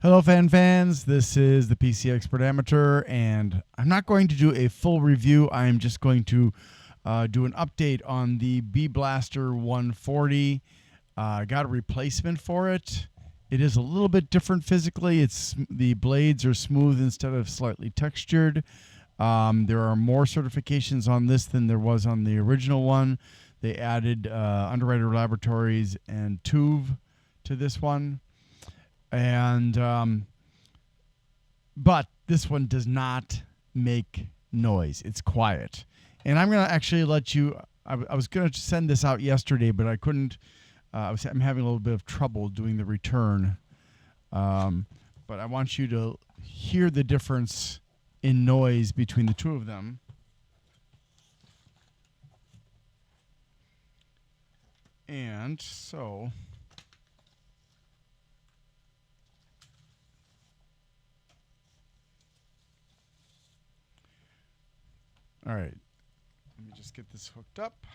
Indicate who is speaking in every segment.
Speaker 1: Hello, fans. This is the PC Expert Amateur, and I'm not going to do a full review. I'm just going to do an update on the B Blaster 140. Got a replacement for it. It is a little bit different physically. The blades are smooth instead of slightly textured. There are more certifications on this than there was on the original one. They added Underwriter Laboratories and TÜV to this one. And but this one does not make noise. It's quiet. And I'm going to actually let you I was going to send this out yesterday, but I couldn't. I'm having a little bit of trouble doing the return. But I want you to hear the difference in noise between the two of them. And so all right, let me just get this hooked up.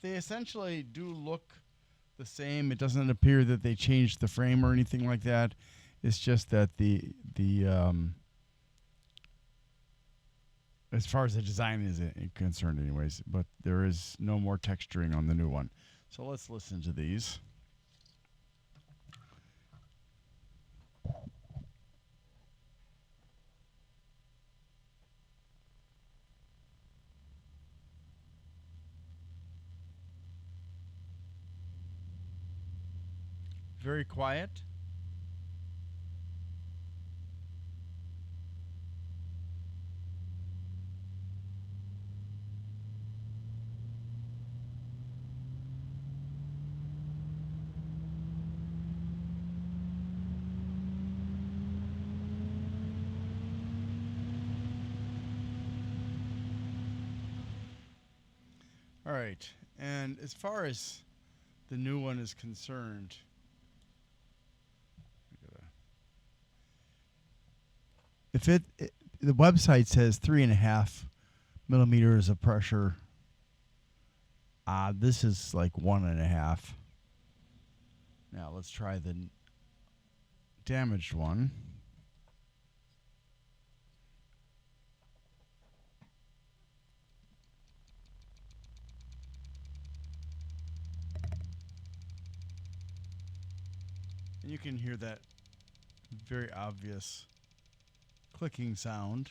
Speaker 1: They essentially do look the same. It doesn't appear that they changed the frame or anything like that. It's just that the as far as the design is concerned, anyways. But there is no more texturing on the new one. So let's listen to these. Very quiet. All right. And as far as the new one is concerned, if the website says 3.5 millimeters of pressure, this is like 1.5. Now let's try the damaged one. And you can hear that very obvious clicking sound.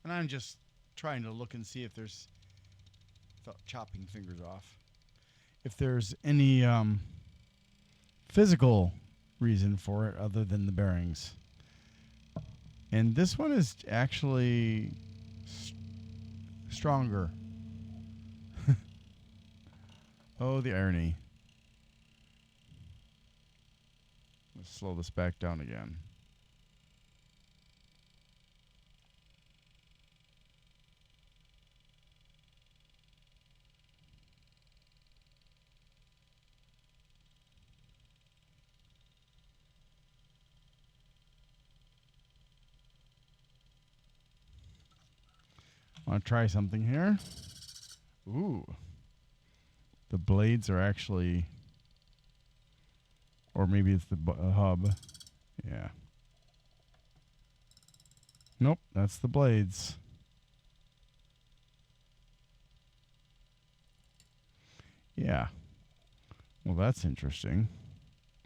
Speaker 1: And I'm just trying to look and see if there's, without chopping fingers off, if there's any physical reason for it other than the bearings. And this one is actually stronger. Oh, the irony. Let's slow this back down again. I want to try something here. Ooh. The blades are actually, or maybe it's the hub. Yeah. Nope, that's the blades. Yeah. Well, that's interesting.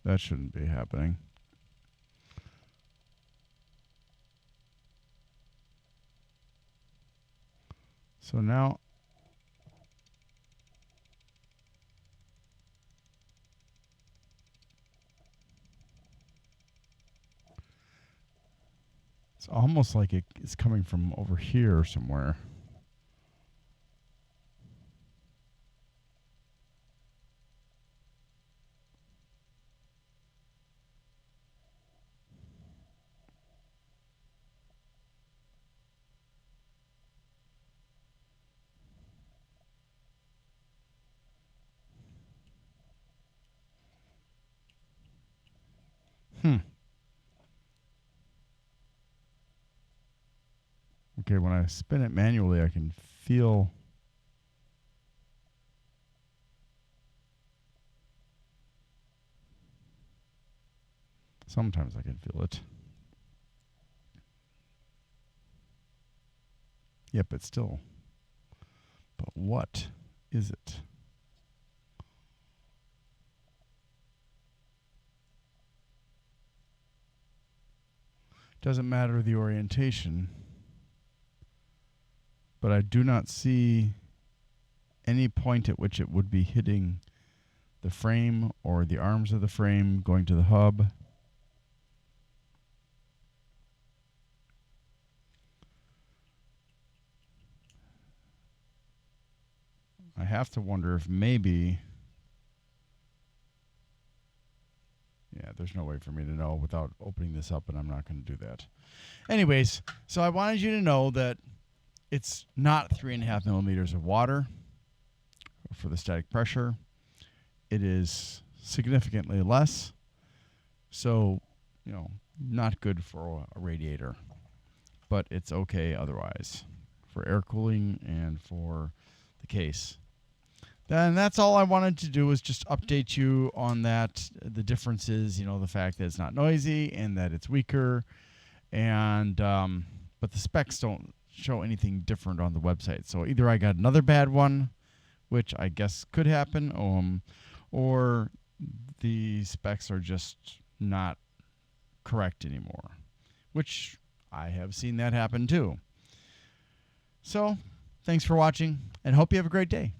Speaker 1: That shouldn't be happening. So now it's almost like it's coming from over here somewhere. Okay, when I spin it manually, I can feel. Sometimes I can feel it. Yep, it's still. But what is it? Doesn't matter the orientation, but I do not see any point at which it would be hitting the frame or the arms of the frame going to the hub. I have to wonder if maybe. Yeah, there's no way for me to know without opening this up, and I'm not going to do that. Anyways, so I wanted you to know that it's not 3.5 millimeters of water for the static pressure. It is significantly less. So, not good for a radiator, but it's okay otherwise for air cooling and for the case. Then that's all I wanted to do was just update you on that. The differences, the fact that it's not noisy and that it's weaker, and but the specs don't show anything different on the website. So either I got another bad one, which I guess could happen, or the specs are just not correct anymore, which I have seen that happen too. So thanks for watching, and hope you have a great day.